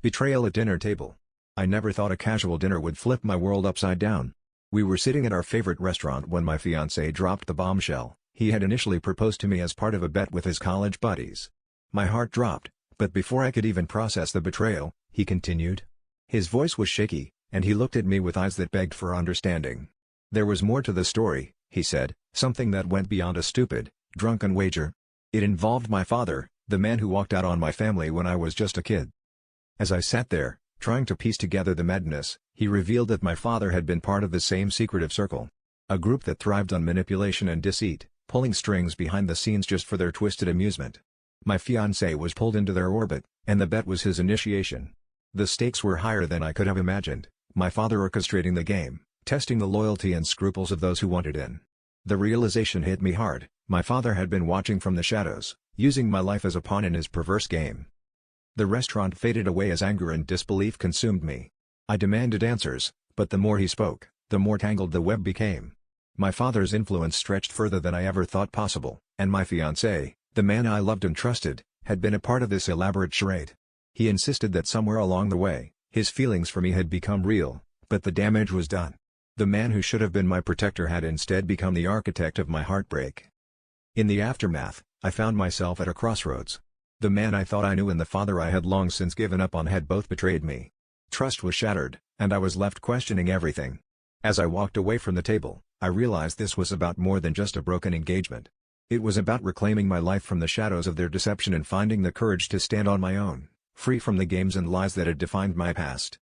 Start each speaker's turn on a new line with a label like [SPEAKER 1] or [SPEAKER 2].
[SPEAKER 1] Betrayal at dinner table. I never thought a casual dinner would flip my world upside down. We were sitting at our favorite restaurant when my fiancé dropped the bombshell. He had initially proposed to me as part of a bet with his college buddies. My heart dropped, but before I could even process the betrayal, he continued. His voice was shaky, and he looked at me with eyes that begged for understanding. There was more to the story, he said, something that went beyond a stupid, drunken wager. It involved my father, the man who walked out on my family when I was just a kid. As I sat there, trying to piece together the madness, he revealed that my father had been part of the same secretive circle. A group that thrived on manipulation and deceit, pulling strings behind the scenes just for their twisted amusement. My fiancé was pulled into their orbit, and the bet was his initiation. The stakes were higher than I could have imagined, my father orchestrating the game, testing the loyalty and scruples of those who wanted in. The realization hit me hard. My father had been watching from the shadows, using my life as a pawn in his perverse game. The restaurant faded away as anger and disbelief consumed me. I demanded answers, but the more he spoke, the more tangled the web became. My father's influence stretched further than I ever thought possible, and my fiancé, the man I loved and trusted, had been a part of this elaborate charade. He insisted that somewhere along the way, his feelings for me had become real, but the damage was done. The man who should have been my protector had instead become the architect of my heartbreak. In the aftermath, I found myself at a crossroads. The man I thought I knew and the father I had long since given up on had both betrayed me. Trust was shattered, and I was left questioning everything. As I walked away from the table, I realized this was about more than just a broken engagement. It was about reclaiming my life from the shadows of their deception and finding the courage to stand on my own, free from the games and lies that had defined my past.